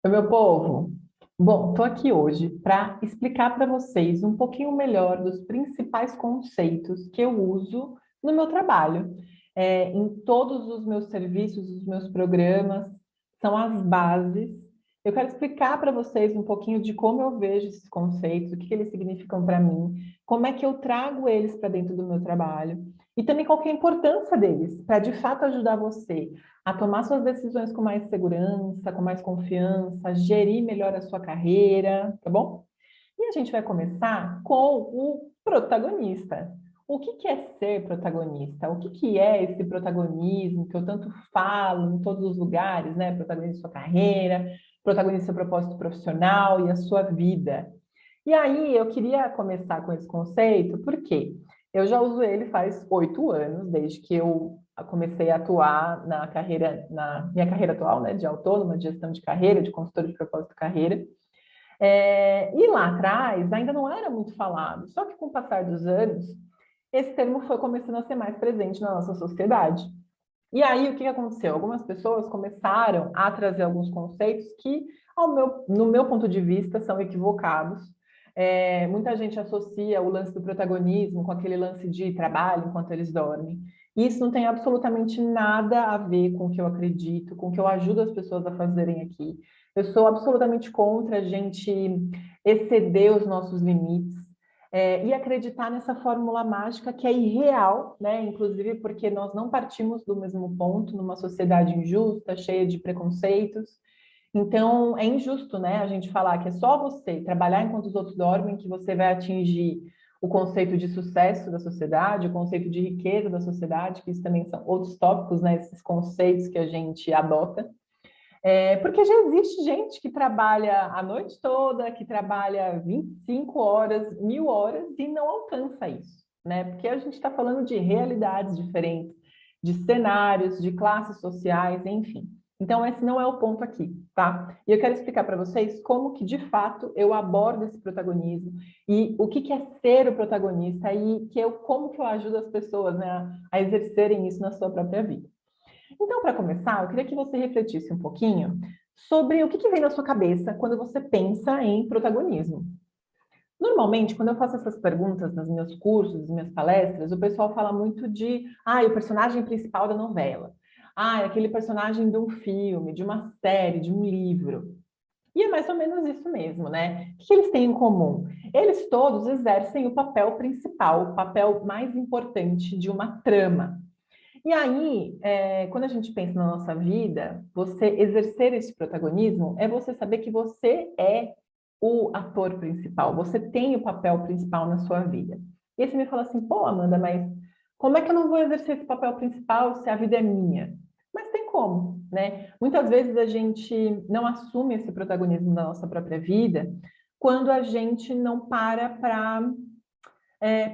Oi, meu povo. Bom, estou aqui hoje para explicar para vocês um pouquinho melhor dos principais conceitos que eu uso no meu trabalho. Em todos os meus serviços, os meus programas, são as bases. Eu quero explicar para vocês um pouquinho de como eu vejo esses conceitos, o que eles significam para mim, como é que eu trago eles para dentro do meu trabalho e também qual que é a importância deles para de fato ajudar você a tomar suas decisões com mais segurança, com mais confiança, gerir melhor a sua carreira, tá bom? E a gente vai começar com o protagonista. O que que é ser protagonista? O que que é esse protagonismo que eu tanto falo em todos os lugares, né? Protagonista da sua carreira, protagonista do seu propósito profissional e a sua vida. E aí eu queria começar com esse conceito, porque eu já uso ele faz 8 anos, desde que eu comecei a atuar na carreira, na minha carreira atual, né, de autônoma, de gestão de carreira, de consultora de propósito de carreira. E lá atrás ainda não era muito falado, só que com o passar dos anos, esse termo foi começando a ser mais presente na nossa sociedade. E aí, o que aconteceu? Algumas pessoas começaram a trazer alguns conceitos que, no meu ponto de vista, são equivocados. Muita gente associa o lance do protagonismo com aquele lance de trabalho enquanto eles dormem. E isso não tem absolutamente nada a ver com o que eu acredito, com o que eu ajudo as pessoas a fazerem aqui. Eu sou absolutamente contra a gente exceder os nossos limites, e acreditar nessa fórmula mágica que é irreal, né? Inclusive porque nós não partimos do mesmo ponto numa sociedade injusta, cheia de preconceitos. Então, é injusto, né, a gente falar que é só você trabalhar enquanto os outros dormem que você vai atingir o conceito de sucesso da sociedade, o conceito de riqueza da sociedade, que isso também são outros tópicos, né, esses conceitos que a gente adota. Porque já existe gente que trabalha a noite toda, que trabalha 25 horas, 1.000 horas e não alcança isso, né? Porque a gente está falando de realidades diferentes, de cenários, de classes sociais, enfim. Então, esse não é o ponto aqui, tá? E eu quero explicar para vocês como que, de fato, eu abordo esse protagonismo e o que é ser o protagonista e como que eu ajudo as pessoas, né, a exercerem isso na sua própria vida. Então, para começar, eu queria que você refletisse um pouquinho sobre o que vem na sua cabeça quando você pensa em protagonismo. Normalmente, quando eu faço essas perguntas nos meus cursos, nas minhas palestras, o pessoal fala muito de, o personagem principal da novela. É aquele personagem de um filme, de uma série, de um livro. E é mais ou menos isso mesmo, né? O que eles têm em comum? Eles todos exercem o papel principal, o papel mais importante de uma trama. E aí, quando a gente pensa na nossa vida, você exercer esse protagonismo é você saber que você é o ator principal, você tem o papel principal na sua vida. E aí você me fala assim, pô, Amanda, mas como é que eu não vou exercer esse papel principal se a vida é minha? Mas tem como, né? Muitas vezes a gente não assume esse protagonismo da nossa própria vida quando a gente não para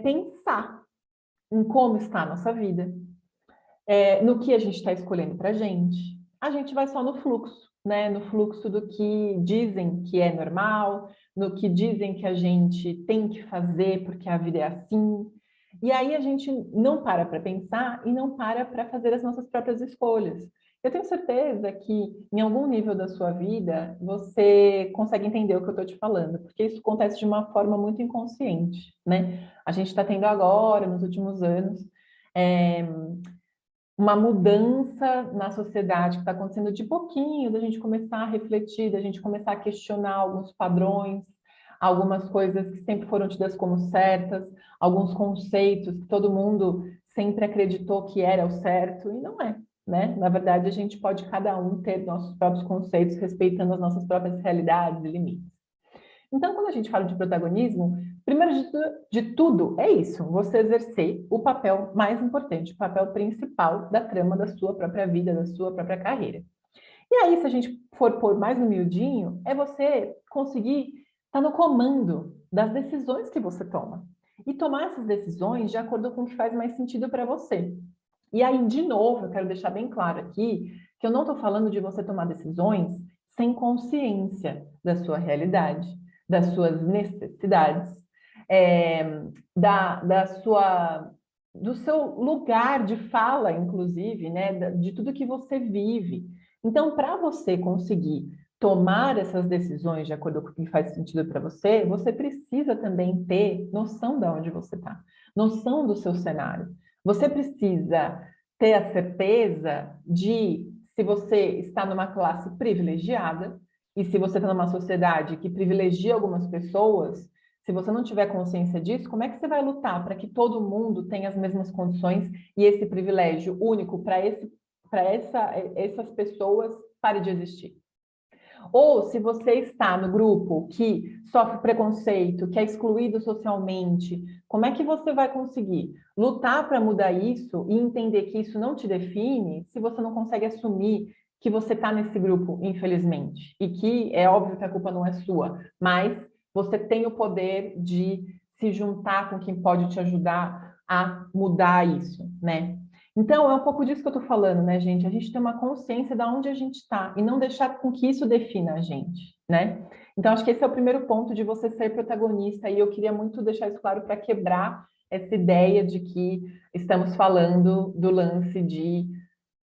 pensar em como está a nossa vida, no que a gente está escolhendo para a gente vai só no fluxo, né? No fluxo do que dizem que é normal, no que dizem que a gente tem que fazer porque a vida é assim. E aí a gente não para pensar e não para fazer as nossas próprias escolhas. Eu tenho certeza que em algum nível da sua vida você consegue entender o que eu estou te falando, porque isso acontece de uma forma muito inconsciente, né? A gente está tendo agora, nos últimos anos, é, uma mudança na sociedade que está acontecendo de pouquinho, da gente começar a refletir, da gente começar a questionar alguns padrões, algumas coisas que sempre foram tidas como certas, alguns conceitos que todo mundo sempre acreditou que era o certo, e não é, né? Na verdade, a gente pode cada um ter nossos próprios conceitos, respeitando as nossas próprias realidades e limites. Então, quando a gente fala de protagonismo, primeiro de tudo é isso, você exercer o papel mais importante, o papel principal da trama da sua própria vida, da sua própria carreira. E aí, se a gente for pôr mais no miudinho, é você conseguir estar no comando das decisões que você toma. E tomar essas decisões de acordo com o que faz mais sentido para você. E aí, de novo, eu quero deixar bem claro aqui que eu não estou falando de você tomar decisões sem consciência da sua realidade, das suas necessidades, é, da sua, do seu lugar de fala, inclusive, né, de tudo que você vive. Então, para você conseguir tomar essas decisões de acordo com o que faz sentido para você, você precisa também ter noção de onde você está, noção do seu cenário. Você precisa ter a certeza de se você está numa classe privilegiada e se você está numa sociedade que privilegia algumas pessoas, se você não tiver consciência disso, como é que você vai lutar para que todo mundo tenha as mesmas condições e esse privilégio único para essas pessoas pare de existir? Ou se você está no grupo que sofre preconceito, que é excluído socialmente, como é que você vai conseguir lutar para mudar isso e entender que isso não te define se você não consegue assumir que você está nesse grupo, infelizmente? E que é óbvio que a culpa não é sua, mas você tem o poder de se juntar com quem pode te ajudar a mudar isso, né? Então, é um pouco disso que eu estou falando, né, gente? A gente ter uma consciência de onde a gente está e não deixar com que isso defina a gente, né? Então, acho que esse é o primeiro ponto de você ser protagonista e eu queria muito deixar isso claro para quebrar essa ideia de que estamos falando do lance de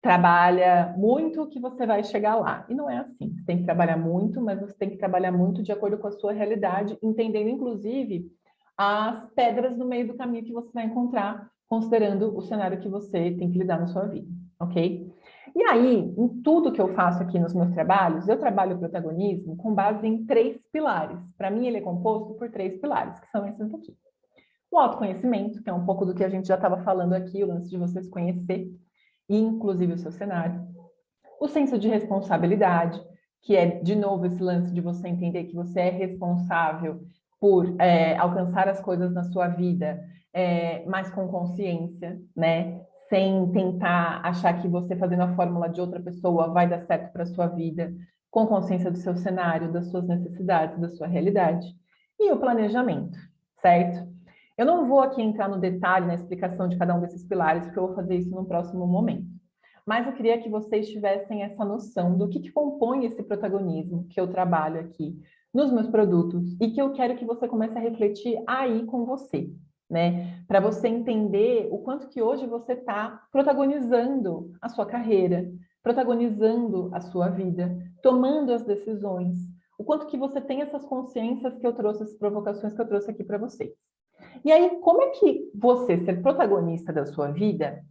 trabalha muito que você vai chegar lá. E não é assim. Você tem que trabalhar muito, mas você tem que trabalhar muito de acordo com a sua realidade, entendendo, inclusive, as pedras no meio do caminho que você vai encontrar, considerando o cenário que você tem que lidar na sua vida, ok? E aí, em tudo que eu faço aqui nos meus trabalhos, eu trabalho o protagonismo com base em 3 pilares. Para mim, ele é composto por 3 pilares, que são esses aqui. O autoconhecimento, que é um pouco do que a gente já estava falando aqui, o lance de você se conhecer, e inclusive o seu cenário. O senso de responsabilidade, que é, de novo, esse lance de você entender que você é responsável por alcançar as coisas na sua vida, mas com consciência, né? Sem tentar achar que você fazendo a fórmula de outra pessoa vai dar certo para a sua vida, com consciência do seu cenário, das suas necessidades, da sua realidade. E o planejamento, certo? Eu não vou aqui entrar no detalhe, na explicação de cada um desses pilares, porque eu vou fazer isso no próximo momento. Mas eu queria que vocês tivessem essa noção do que compõe esse protagonismo que eu trabalho aqui nos meus produtos e que eu quero que você comece a refletir aí com você, né? Para você entender o quanto que hoje você está protagonizando a sua carreira, protagonizando a sua vida, tomando as decisões, o quanto que você tem essas consciências que eu trouxe, essas provocações que eu trouxe aqui para vocês. E aí, como é que você ser protagonista da sua vida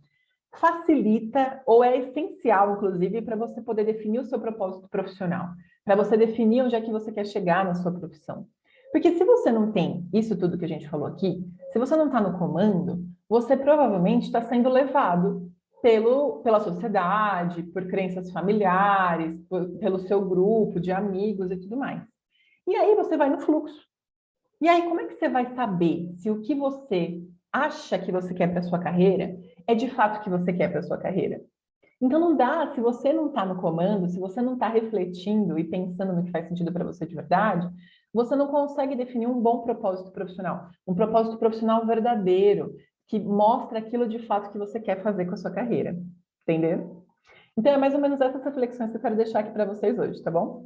facilita ou é essencial, inclusive, para você poder definir o seu propósito profissional, para você definir onde é que você quer chegar na sua profissão? Porque se você não tem isso tudo que a gente falou aqui, se você não está no comando, você provavelmente está sendo levado pela sociedade, por crenças familiares, pelo seu grupo de amigos e tudo mais. E aí você vai no fluxo. E aí, como é que você vai saber se o que você acha que você quer para sua carreira é de fato o que você quer para sua carreira? Então não dá, se você não está no comando, se você não está refletindo e pensando no que faz sentido para você de verdade, você não consegue definir um bom propósito profissional, um propósito profissional verdadeiro, que mostra aquilo de fato que você quer fazer com a sua carreira. Entendeu? Então é mais ou menos essas reflexões que eu quero deixar aqui para vocês hoje, tá bom?